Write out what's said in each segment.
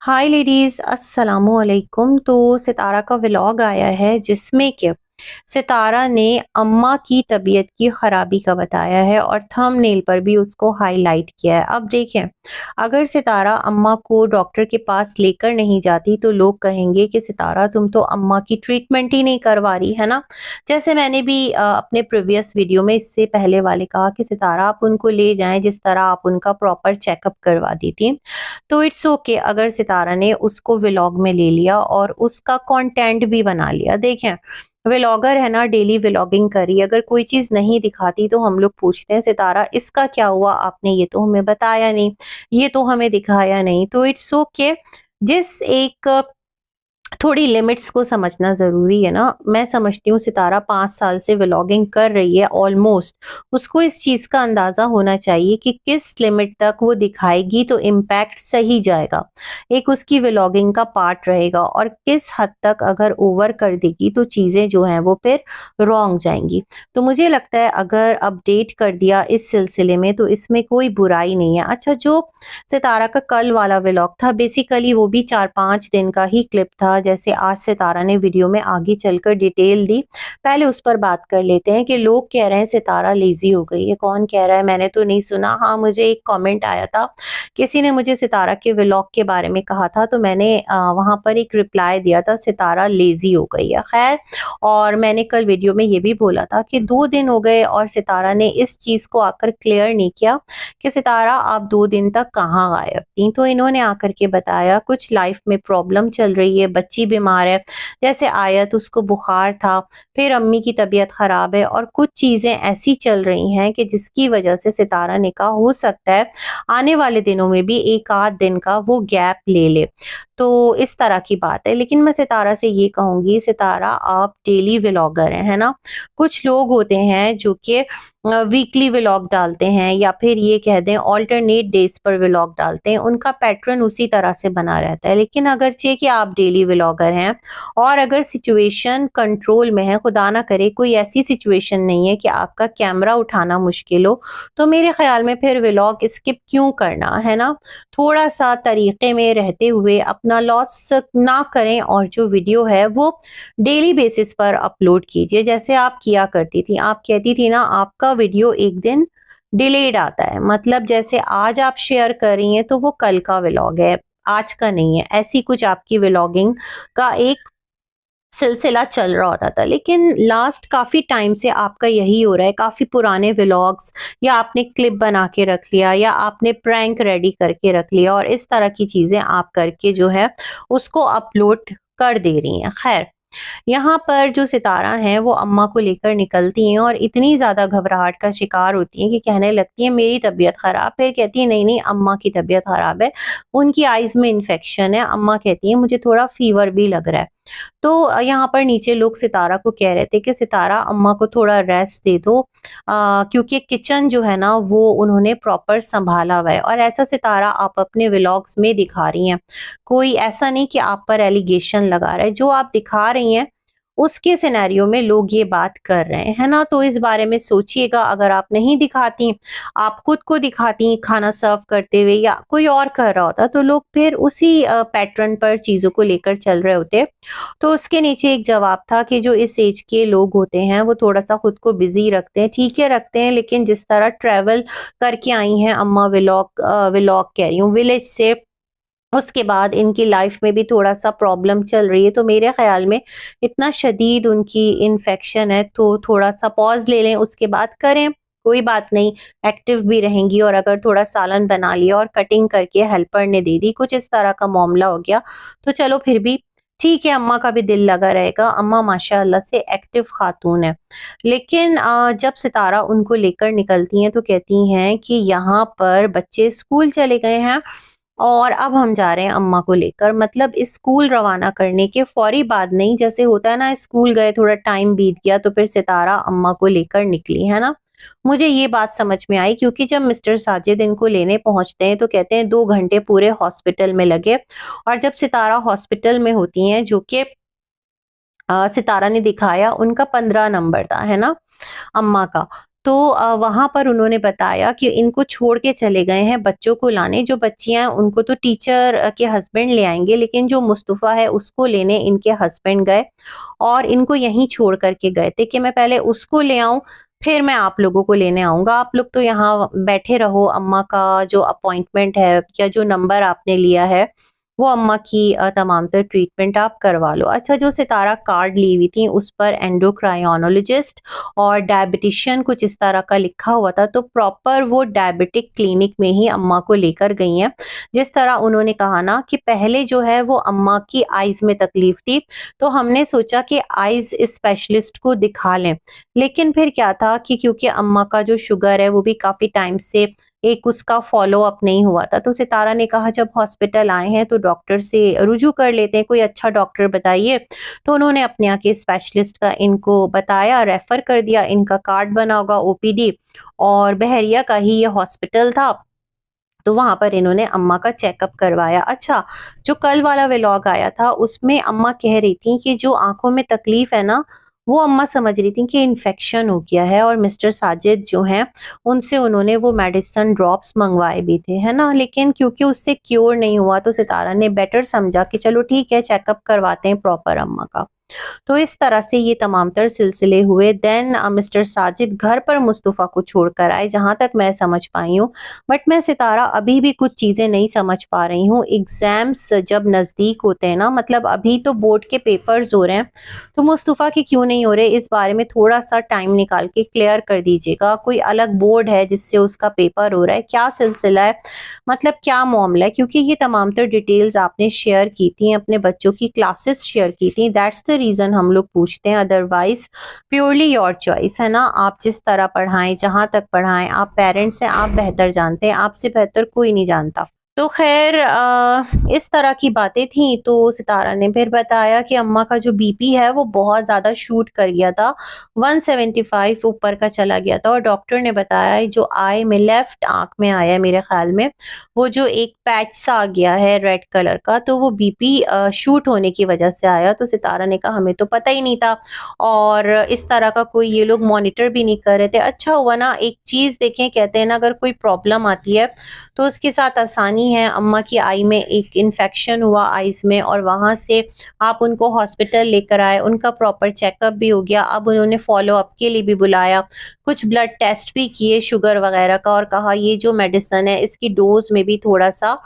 हाय ladies, अस्सलामुअलैकुम। तो सितारा का व्लॉग आया है जिसमें कि सितारा ने अम्मा की तबीयत की खराबी का बताया है और थंबनेल पर भी उसको हाईलाइट किया है। अब देखें, अगर सितारा अम्मा को डॉक्टर के पास लेकर नहीं जाती तो लोग कहेंगे कि सितारा तुम तो अम्मा की ट्रीटमेंट ही नहीं करवा रही है ना। जैसे मैंने भी अपने प्रीवियस वीडियो में इससे पहले वाले कहा कि सितारा आप उनको ले जाएं जिस तरह आप उनका प्रॉपर चेकअप करवा दी थी। तो इट्स ओके अगर सितारा ने उसको व्लॉग में ले लिया और उसका कंटेंट भी बना लिया। देखें, व्लॉगर है ना, डेली व्लॉगिंग करी, अगर कोई चीज नहीं दिखाती तो हम लोग पूछते हैं सितारा इसका क्या हुआ, आपने ये तो हमें बताया नहीं, ये तो हमें दिखाया नहीं। तो इट्स ओके, जिस एक थोड़ी लिमिट्स को समझना ज़रूरी है ना। मैं समझती हूँ सितारा 5 साल से व्लॉगिंग कर रही है ऑलमोस्ट, उसको इस चीज़ का अंदाज़ा होना चाहिए कि किस लिमिट तक वो दिखाएगी तो इम्पैक्ट सही जाएगा, एक उसकी व्लॉगिंग का पार्ट रहेगा, और किस हद तक अगर ओवर कर देगी तो चीज़ें जो हैं वो फिर रॉन्ग जाएंगी। तो मुझे लगता है अगर अपडेट कर दिया इस सिलसिले में तो इसमें कोई बुराई नहीं है। अच्छा, जो सितारा का कल वाला व्लॉग था बेसिकली वो भी 4-5 दिन का ही क्लिप था। जैसे आज सितारा ने वीडियो में आगे चलकर डिटेल दी, पहले उस पर बात कर लेते हैं कि लोग कह रहे हैं सितारा लेजी हो गई है। कौन कह रहा है? मैंने तो नहीं सुना। हाँ, मुझे एक कमेंट आया था, किसी ने मुझे सितारा के व्लॉग के बारे में कहा था तो मैंने वहां पर एक रिप्लाई दिया था, सितारा लेजी हो गई है। खैर, और मैंने कल वीडियो में ये भी बोला था कि 2 दिन हो गए और सितारा ने इस चीज को आकर क्लियर नहीं किया कि सितारा आप 2 दिन तक कहाँ गायब थी। तो इन्होंने आकर के बताया कुछ लाइफ में प्रॉब्लम चल रही है, बच्ची बीमार है, जैसे आयत उसको बुखार था, फिर अम्मी की तबीयत खराब है, और कुछ चीजें ऐसी चल रही हैं कि जिसकी वजह से सितारा ने कहा हो सकता है आने वाले दिनों में भी एक आध दिन का वो गैप ले ले। तो इस तरह की बात है। लेकिन मैं सितारा से ये कहूंगी, सितारा आप डेली व्लॉगर हैं, है ना। कुछ लोग होते हैं जो कि वीकली व्लॉग डालते हैं या फिर ये कह दें ऑल्टरनेट डेज पर व्लॉग डालते हैं, उनका पैटर्न उसी तरह से बना रहता है। लेकिन अगर चे कि आप डेली व्लॉगर हैं और अगर सिचुएशन कंट्रोल में है, खुदा ना करे कोई ऐसी सिचुएशन नहीं है कि आपका कैमरा उठाना मुश्किल हो, तो मेरे ख्याल में फिर व्लॉग स्किप क्यों करना, है ना। थोड़ा सा तरीके में रहते हुए अपना लॉस ना करें और जो वीडियो है वो डेली बेसिस पर अपलोड कीजिए जैसे आप किया करती थी। आप कहती थी ना आपका वीडियो एक दिन डिलेड आता है, मतलब जैसे आज आप शेयर कर रही हैं तो वो कल का व्लॉग है, आज का नहीं है। ऐसी कुछ आपकी व्लॉगिंग का एक सिलसिला चल रहा होता था। लेकिन लास्ट काफी टाइम से आपका यही हो रहा है, काफी पुराने व्लॉग्स या आपने क्लिप बना के रख लिया या आपने प्रैंक रेडी करके रख लिया और इस तरह की चीजें आप करके जो है उसको अपलोड कर दे रही हैं। खैर, यहाँ पर जो सितारा हैं वो अम्मा को लेकर निकलती हैं और इतनी ज़्यादा घबराहट का शिकार होती हैं कि कहने लगती हैं मेरी तबीयत ख़राब, फिर कहती है नहीं नहीं अम्मा की तबीयत ख़राब है, उनकी आइज़ में इन्फेक्शन है। अम्मा कहती हैं मुझे थोड़ा फीवर भी लग रहा है। तो यहाँ पर नीचे लोग सितारा को कह रहे थे कि सितारा अम्मा को थोड़ा रेस्ट दे दो, क्योंकि किचन जो है ना वो उन्होंने प्रॉपर संभाला हुआ है। और ऐसा सितारा आप अपने व्लॉग्स में दिखा रही हैं, कोई ऐसा नहीं कि आप पर एलिगेशन लगा रहा है, जो आप दिखा रही हैं उसके सिनेरियो में लोग ये बात कर रहे हैं, है ना। तो इस बारे में सोचिएगा, अगर आप नहीं दिखाती, आप खुद को दिखाती खाना सर्व करते हुए या कोई और कर रहा होता तो लोग फिर उसी पैटर्न पर चीजों को लेकर चल रहे होते। तो उसके नीचे एक जवाब था कि जो इस एज के लोग होते हैं वो थोड़ा सा खुद को बिजी रखते हैं, ठीक है रखते हैं, लेकिन जिस तरह ट्रेवल करके आई हैं अम्मा, व्लॉग व्लॉग कह रही हूँ, विलेज से, उसके बाद इनकी लाइफ में भी थोड़ा सा प्रॉब्लम चल रही है। तो मेरे ख्याल में इतना शदीद उनकी इन्फेक्शन है तो थोड़ा सा पॉज ले लें, उसके बाद करें, कोई बात नहीं, एक्टिव भी रहेंगी। और अगर थोड़ा सालन बना लिया और कटिंग करके हेल्पर ने दे दी, कुछ इस तरह का मामला हो गया तो चलो फिर भी ठीक है, अम्मा का भी दिल लगा रहेगा। अम्मा माशाअल्लाह से एक्टिव खातून है। लेकिन जब सितारा उनको लेकर निकलती हैं तो कहती हैं कि यहाँ पर बच्चे स्कूल चले गए हैं और अब हम जा रहे हैं अम्मा को लेकर। मतलब स्कूल रवाना करने के फौरी बाद नहीं, जैसे होता है ना स्कूल गए थोड़ा टाइम बीत गया तो फिर सितारा अम्मा को लेकर निकली, है ना। मुझे ये बात समझ में आई क्योंकि जब मिस्टर साजिद इनको लेने पहुंचते हैं तो कहते हैं 2 घंटे पूरे हॉस्पिटल में लगे, और जब सितारा हॉस्पिटल में होती हैं, जो कि सितारा ने दिखाया उनका 15 नंबर था, है ना, अम्मा का। तो वहाँ पर उन्होंने बताया कि इनको छोड़ के चले गए हैं बच्चों को लाने, जो बच्चियाँ हैं उनको तो टीचर के हस्बैंड ले आएँगे, लेकिन जो मुस्तफ़ा है उसको लेने इनके हस्बैंड गए और इनको यहीं छोड़ कर के गए थे कि मैं पहले उसको ले आऊँ, फिर मैं आप लोगों को लेने आऊँगा। आप लोग तो यहाँ बैठे रहो, अम्मा का जो अपॉइंटमेंट है या जो नंबर आपने लिया है, वो अम्मा की तमाम तर ट्रीटमेंट आप करवा लो। अच्छा, जो सितारा कार्ड ली हुई थी उस पर एंडोक्राइनोलॉजिस्ट और डायबिटिशियन कुछ इस तरह का लिखा हुआ था, तो प्रॉपर वो डायबिटिक क्लिनिक में ही अम्मा को लेकर गई हैं। जिस तरह उन्होंने कहा ना कि पहले जो है वो अम्मा की आइज़ में तकलीफ थी, तो हमने सोचा कि आइज़ स्पेशलिस्ट को दिखा लें। लेकिन फिर क्या था कि क्योंकि अम्मा का जो शुगर है वो भी काफ़ी टाइम से एक उसका फ़ॉलो अप नहीं हुआ था, तो सितारा ने कहा जब हॉस्पिटल आए हैं तो डॉक्टर से रुजू कर लेते हैं, कोई अच्छा डॉक्टर बताइए। तो उन्होंने अपने यहाँ के स्पेशलिस्ट का इनको बताया, रेफ़र कर दिया, इनका कार्ड बना होगा ओपीडी और बहरिया का ही ये हॉस्पिटल था। तो वहाँ पर इन्होंने अम्मा का चेकअप करवाया। अच्छा, जो कल वाला व्लॉग आया था उसमें अम्मा कह रही थी कि जो आँखों में तकलीफ़ है ना, वो अम्मा समझ रही थी कि इन्फेक्शन हो गया है और मिस्टर साजिद जो हैं, उनसे उन्होंने वो मेडिसिन ड्रॉप्स मँगवाए भी थे, है ना? लेकिन क्योंकि उससे क्योर नहीं हुआ तो सितारा ने बेटर समझा कि चलो ठीक है, चेकअप करवाते हैं प्रॉपर अम्मा का। तो इस तरह से ये तमाम तर सिलसिले हुए। देन मिस्टर साजिद घर पर मुस्तफ़ा को छोड़कर आए, जहाँ तक मैं समझ पाई हूँ। बट मैं सितारा अभी भी कुछ चीज़ें नहीं समझ पा रही हूँ। एग्ज़ाम्स जब नज़दीक होते हैं ना, मतलब अभी तो बोर्ड के पेपर्स हो रहे हैं, तो मुस्तफ़ा के क्यों नहीं हो रहे, इस बारे में थोड़ा-सा टाइम निकाल के क्लियर कर दीजिएगा। कोई अलग बोर्ड है जिससे उसका पेपर हो रहा है, क्या सिलसिला है? मतलब क्या मामला है? क्योंकि ये तमाम तर डिटेल्स आपने शेयर की थी, अपने बच्चों की क्लासेस शेयर की थी, दैट्स द रीज़न हम लोग पूछते हैं, अदरवाइज़ प्योरली योर चॉइस, है ना? आप जिस तरह पढ़ाएँ, जहाँ तक पढ़ाएँ, आप पेरेंट्स हैं, आप बेहतर जानते हैं, आपसे बेहतर कोई नहीं जानता। तो ख़ैर इस तरह की बातें थी, तो सितारा ने फिर बताया कि अम्मा का जो बीपी है वो बहुत ज़्यादा शूट कर गया था, 175 ऊपर का चला गया था और डॉक्टर ने बताया जो आई में लेफ्ट आँख में आया है मेरे ख़्याल में, वो जो एक पैच सा आ गया है रेड कलर का, तो वो बीपी शूट होने की वज़ह से आया। तो सितारा ने कहा हमें तो पता ही नहीं था और इस तरह का कोई ये लोग मॉनिटर भी नहीं कर रहे थे। अच्छा हुआ ना, एक चीज़ देखें, कहते हैं ना अगर कोई प्रॉब्लम आती है तो उसके साथ आसानी है। अम्मा की आई में एक इन्फेक्शन हुआ आइज़ में और वहाँ से आप उनको हॉस्पिटल लेकर आए, उनका प्रॉपर चेकअप भी हो गया। अब उन्होंने फ़ॉलो अप के लिए भी बुलाया, कुछ ब्लड टेस्ट भी किए शुगर वगैरह का और कहा ये जो मेडिसिन है इसकी डोज़ में भी थोड़ा-सा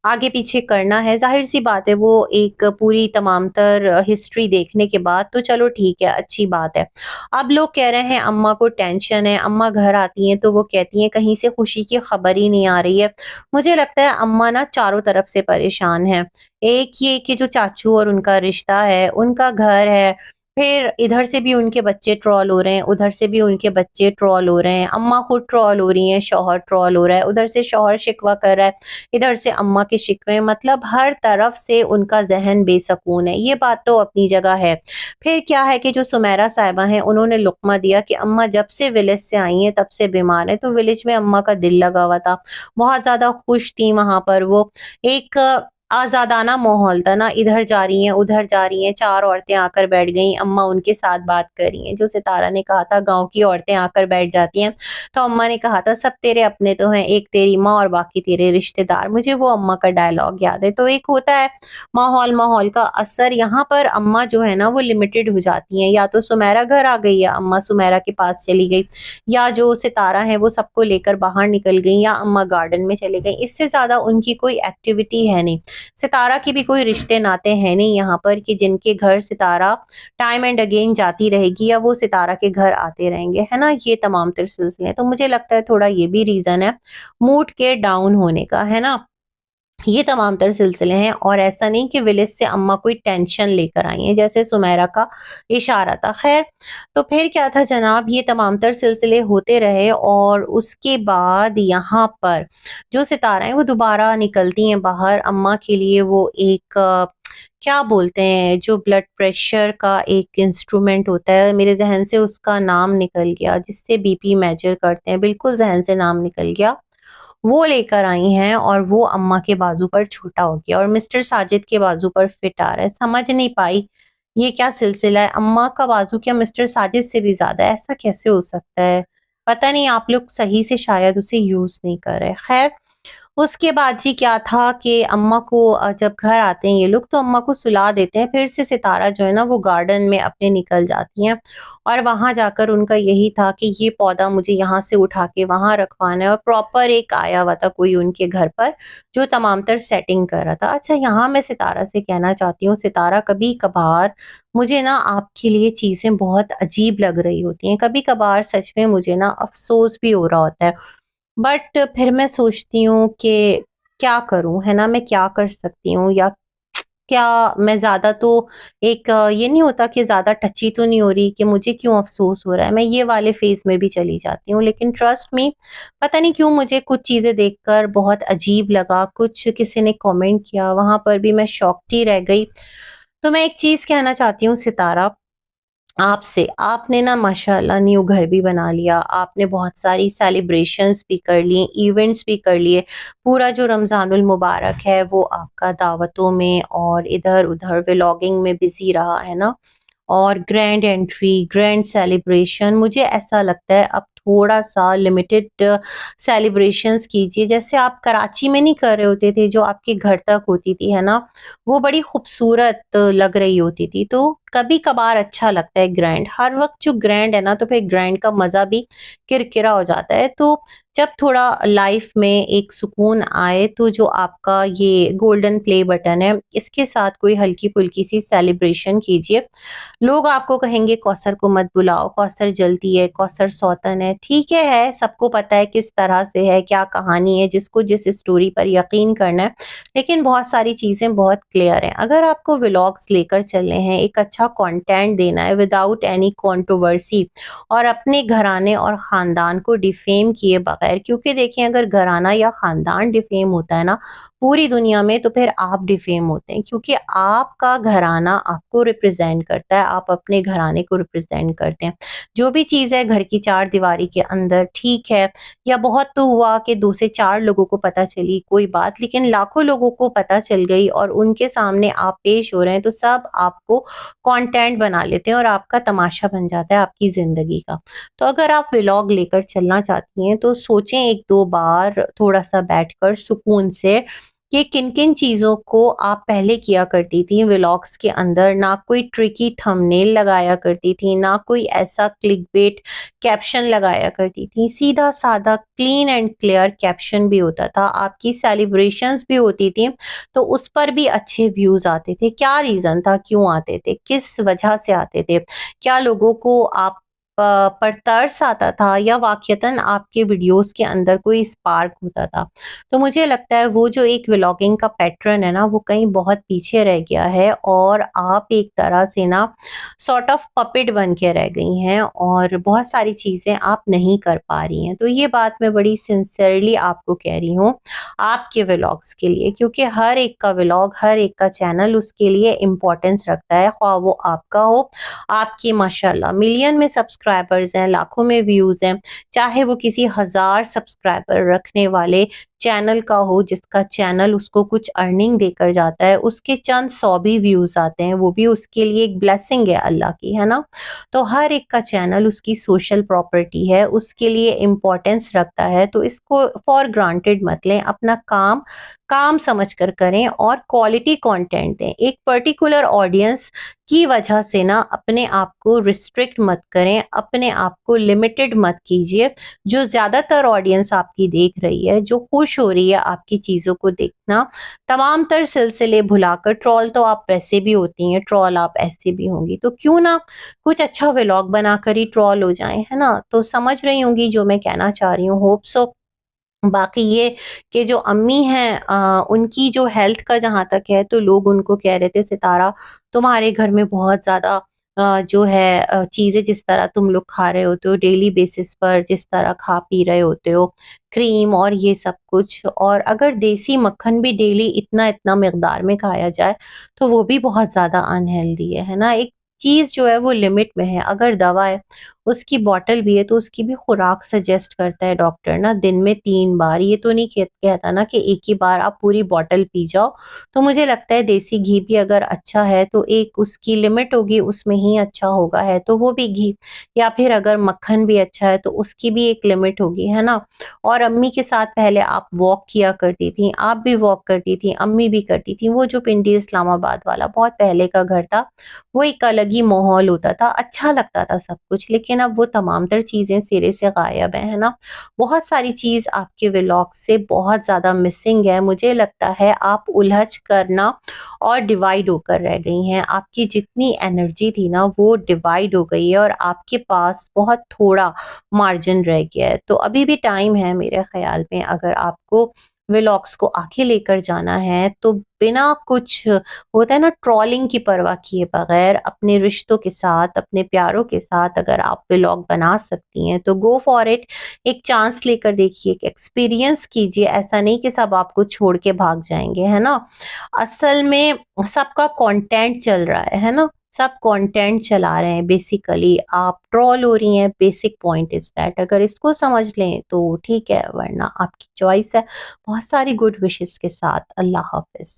आगे पीछे करना है। ज़ाहिर-सी बात है वो एक पूरी तमाम तर हिस्ट्री देखने के बाद तो चलो ठीक है, अच्छी बात है। अब लोग कह रहे हैं अम्मा को टेंशन है, अम्मा घर आती हैं तो वो कहती हैं कहीं से खुशी की खबर ही नहीं आ रही है। मुझे लगता है अम्मा ना चारों तरफ से परेशान हैं। एक ये कि जो चाचू और उनका रिश्ता है, उनका घर है, फिर इधर से भी उनके बच्चे ट्रॉल हो रहे हैं, उधर से भी उनके बच्चे ट्रॉल हो रहे हैं, अम्मा खुद ट्रॉल हो रही हैं, शौहर ट्रॉल हो रहा है, उधर से शौहर शिकवा कर रहा है, इधर से अम्मा के शिकवे, मतलब हर तरफ से उनका ज़हन बेसकून है। ये बात तो अपनी जगह है। फिर क्या है कि जो सुमेरा साहिबा हैं, उन्होंने लुक़मा दिया कि अम्मा जब से विलेज से आई हैं तब से बीमार हैं, तो विलेज में अम्मा का दिल लगा हुआ था। बहुत ज़्यादा खुश थी वहाँ पर वो। एक आज़ादाना माहौल था ना, इधर जा रही हैं, उधर जा रही हैं, 4 औरतें आकर बैठ गईं, अम्मा उनके साथ बात कर रही हैं। जो सितारा ने कहा था गाँव की औरतें आकर बैठ जाती हैं, तो अम्मा ने कहा था सब तेरे अपने तो हैं, एक तेरी माँ और बाकी तेरे रिश्तेदार। मुझे वो अम्मा का डायलॉग याद है। तो एक होता है माहौल का असर, यहाँ पर अम्मा जो है ना वो लिमिटेड हो जाती हैं, या तो सुमेरा घर आ गई या अम्मा सुमेरा के पास चली गई, या जो सितारा है वो सबको लेकर बाहर निकल गई या अम्मा गार्डन में चली गई। इससे ज़्यादा उनकी कोई एक्टिविटी है नहीं। सितारा की भी कोई रिश्ते नाते हैं नहीं यहाँ पर कि जिनके घर सितारा टाइम एंड अगेन जाती रहेगी या वो सितारा के घर आते रहेंगे, है ना? ये तमाम तर सिलसिले हैं। तो मुझे लगता है थोड़ा ये भी रीज़न है मूड के डाउन होने का, है ना? ये तमाम तर सिलसिले हैं और ऐसा नहीं कि विलेज से अम्मा कोई टेंशन लेकर आई हैं, जैसे सुमेरा का इशारा था। ख़ैर, तो फिर क्या था जनाब, ये तमाम तर सिलसिले होते रहे और उसके बाद यहाँ पर जो सितारा हैं वो दोबारा निकलती हैं बाहर। अम्मा के लिए वो एक क्या बोलते हैं, जो ब्लड प्रेशर का एक इंस्ट्रूमेंट होता है, मेरे ज़हन से उसका नाम निकल गया, जिससे बीपी मेजर करते हैं, बिल्कुल ज़हन से नाम निकल गया। वो लेकर आई हैं और वो अम्मा के बाजू पर छोटा हो गया और मिस्टर साजिद के बाजू पर फिट आ रहा है। समझ नहीं पाई ये क्या सिलसिला है? अम्मा का बाजू क्या मिस्टर साजिद से भी ज़्यादा है? ऐसा कैसे हो सकता है? पता नहीं आप लोग सही से शायद उसे यूज़ नहीं कर रहे। ख़ैर उसके बाद जी क्या था कि अम्मा को जब घर आते हैं ये लोग तो अम्मा को सुला देते हैं, फिर से सितारा जो है ना वो गार्डन में अपने निकल जाती हैं और वहाँ जाकर उनका यही था कि ये पौधा मुझे यहाँ से उठा के वहाँ रखवाना है और प्रॉपर एक आया हुआ था कोई उनके घर पर जो तमाम तर सेटिंग कर रहा था। अच्छा यहाँ मैं सितारा से कहना चाहती हूँ सितारा कभी-कभार मुझे ना आपके लिए चीज़ें बहुत अजीब लग रही होती हैं, कभी-कभार सच में मुझे ना अफ़सोस भी हो रहा होता है। बट फिर मैं सोचती हूँ कि क्या करूँ, है ना? मैं क्या कर सकती हूँ या क्या मैं ज़्यादा तो एक ये नहीं होता कि ज़्यादा टची तो नहीं हो रही कि मुझे क्यों अफ़सोस हो रहा है, मैं ये वाले फ़ेज़ में भी चली जाती हूँ। लेकिन ट्रस्ट मी पता नहीं क्यों मुझे कुछ चीज़ें देखकर बहुत अजीब लगा, कुछ किसी ने कमेंट किया, वहाँ पर भी मैं शॉक्ड ही रह गई। तो मैं एक चीज़ कहना चाहती हूँ सितारा आपसे, आपने ना माशाअल्लाह न्यू घर भी बना लिया, आपने बहुत सारी सेलिब्रेशंस भी कर ली, इवेंट्स भी कर लिए। पूरा जो रमज़ानुल मुबारक है वो आपका दावतों में और इधर-उधर व्लॉगिंग में बिज़ी रहा, है ना? और ग्रैंड एंट्री, ग्रैंड सेलिब्रेशन मुझे ऐसा लगता है अब थोड़ा-सा लिमिटेड सेलिब्रेशंस कीजिए। जैसे आप कराची में नहीं कर रहे होते थे, जो आपके घर तक होती थी, है ना? वो बड़ी खूबसूरत लग रही होती थी। तो कभी-कभार अच्छा लगता है ग्रैंड, हर वक़्त जो ग्रैंड है ना, तो फिर ग्रैंड का मज़ा भी किरकिरा हो जाता है। तो जब थोड़ा लाइफ में एक सुकून आए, तो जो आपका ये गोल्डन प्ले बटन है, इसके साथ कोई हल्की-फुल्की सी सेलिब्रेशन कीजिए। लोग आपको कहेंगे कौसर को मत बुलाओ, कौसर जलती है, कौसर सौतन है, ठीक है, सबको पता है किस तरह से है, क्या कहानी है, जिसको जिस स्टोरी पर यकीन करना है, लेकिन बहुत सारी चीज़ें बहुत क्लियर हैं। अगर आपको व्लॉग्स लेकर चलने हैं, एक अच्छा कंटेंट देना है विदाउट एनी कंट्रोवर्सी और अपने घराने और ख़ानदान को डिफेम किए बगैर क्योंकि देखिए अगर घराना या ख़ानदान डिफेम होता है ना, पूरी दुनिया में तो फिर आप डिफेम होते हैं क्योंकि आपका घराना आपको रिप्रेजेंट करता है, आप अपने घराने को रिप्रेजेंट करते हैं। जो भी चीज़ है घर की चार दीवारी के अंदर ठीक है या बहुत तो हुआ कि 2 से 4 लोगों को पता चली कोई बात, लेकिन लाखों लोगों को पता चल गई और उनके सामने आप पेश हो रहे हैं तो सब आपको कंटेंट बना लेते हैं और आपका तमाशा बन जाता है आपकी ज़िंदगी का। तो अगर आप व्लॉग लेकर चलना चाहती हैं तो सोचें 1-2 बार थोड़ा-सा बैठकर सुकून से कि किन-किन चीज़ों को आप पहले किया करती थी व्लॉग्स के अंदर, ना कोई ट्रिकी थंबनेल लगाया करती थी, ना कोई ऐसा क्लिकबेट कैप्शन लगाया करती थी। सीधा-साधा क्लीन एंड क्लियर कैप्शन भी होता था, आपकी सेलिब्रेशंस भी होती थी, तो उस पर भी अच्छे व्यूज़ आते थे। क्या रीज़न था, क्यों आते थे, किस वजह से आते थे? क्या लोगों को आप पर तरस आता था या वाक़यतन आपके वीडियोज़ के अंदर कोई स्पार्क होता था? तो मुझे लगता है वो जो एक व्लॉगिंग का पैटर्न है ना वो कहीं बहुत पीछे रह गया है और आप एक तरह से ना सॉर्ट ऑफ पपेट बन के रह गई हैं और बहुत सारी चीज़ें आप नहीं कर पा रही हैं। तो ये बात मैं बड़ी सिंसियरली आपको कह रही हूँ, आपके व्लॉग्स के लिए क्योंकि हर एक का व्लॉग, हर एक का चैनल उसके लिए इम्पोर्टेंस रखता है, ख़्वाह वो आपका हो, आपके माशाल्लाह मिलियन में सब्सक्राइबर्स हैं, लाखों में व्यूज़ हैं, चाहे वो किसी हज़ार सब्सक्राइबर रखने वाले चैनल का हो जिसका चैनल उसको कुछ अर्निंग देकर जाता है, उसके चंद 100 भी व्यूज़ आते हैं, वो भी उसके लिए एक ब्लेसिंग है अल्लाह की, है ना? तो हर एक का चैनल उसकी सोशल प्रॉपर्टी है, उसके लिए इम्पोर्टेंस रखता है, तो इसको फॉर ग्रांटेड मत लें, अपना काम, काम समझकर करें और क्वालिटी कंटेंट दें। एक पर्टिकुलर ऑडियंस की वजह से ना अपने आप को रिस्ट्रिक्ट मत करें, अपने आप को लिमिटेड मत कीजिए। जो ज़्यादातर ऑडियंस आपकी देख रही है, जो खुश हो रही है आपकी चीज़ों को देखना, तमाम तर सिलसिले भुलाकर ट्रोल तो आप वैसे भी होती हैं, ट्रोल आप ऐसे भी होंगी, तो क्यों ना कुछ अच्छा व्लॉग बनाकर ही ट्रोल हो जाएँ, है ना? तो समझ रही होंगी जो मैं कहना चाह रही हूँ, होप सो। बाकी ये कि जो अम्मी हैं उनकी जो हेल्थ का जहाँ तक है तो लोग उनको कह रहे थे सितारा तुम्हारे घर में बहुत ज़्यादा जो है चीज़ें जिस तरह तुम लोग खा रहे होते हो डेली बेसिस पर जिस तरह खा पी रहे होते हो क्रीम और ये सब कुछ और अगर देसी मक्खन भी डेली इतना-इतना मिकदार में खाया जाए तो वो भी बहुत ज़्यादा अनहेल्दी है ना? एक चीज़ जो है वो लिमिट में है, अगर दवा है उसकी बॉटल भी है तो उसकी भी खुराक सजेस्ट करता है डॉक्टर ना, दिन में 3 बार। ये तो नहीं कहता ना कि एक ही बार आप पूरी बॉटल पी जाओ। तो मुझे लगता है देसी घी भी अगर अच्छा है तो एक उसकी लिमिट होगी, उसमें ही अच्छा होगा है तो वो भी घी, या फिर अगर मक्खन भी अच्छा है तो उसकी भी एक लिमिट होगी, है ना। और अम्मी के साथ पहले आप वॉक किया करती थी, आप भी वॉक करती थी, अम्मी भी करती थी। वो जो पिंडी इस्लामाबाद वाला बहुत पहले का घर था, वो एक अलग ही माहौल होता था, अच्छा लगता था सब कुछ। लेकिन अब वो तमाम तर चीजें सिरे से गायब है ना। बहुत सारी चीज आपके व्लॉग से बहुत ज्यादा मिसिंग है। मुझे लगता है आप उलझ कर ना और डिवाइड होकर रह गई हैं। आपकी जितनी एनर्जी थी ना वो डिवाइड हो गई है और आपके पास बहुत थोड़ा मार्जिन रह गया है। तो अभी भी टाइम है मेरे ख्याल में, अगर आपको व्लॉग्स को आगे लेकर जाना है तो बिना कुछ, होता है ना, ट्रोलिंग की परवाह किए बगैर अपने रिश्तों के साथ, अपने प्यारों के साथ अगर आप व्लॉग बना सकती हैं तो गो फॉर इट। एक चांस लेकर देखिए, एक एक्सपीरियंस कीजिए। ऐसा नहीं कि सब आपको छोड़ के भाग जाएंगे, है ना। असल में सबका कंटेंट चल रहा है ना। सब कंटेंट चला रहे हैं बेसिकली। आप ट्रोल हो रही हैं, बेसिक पॉइंट इज दैट। अगर इसको समझ लें तो ठीक है, वरना आपकी चॉइस है। बहुत सारी गुड विशेस के साथ, अल्लाह हाफिज।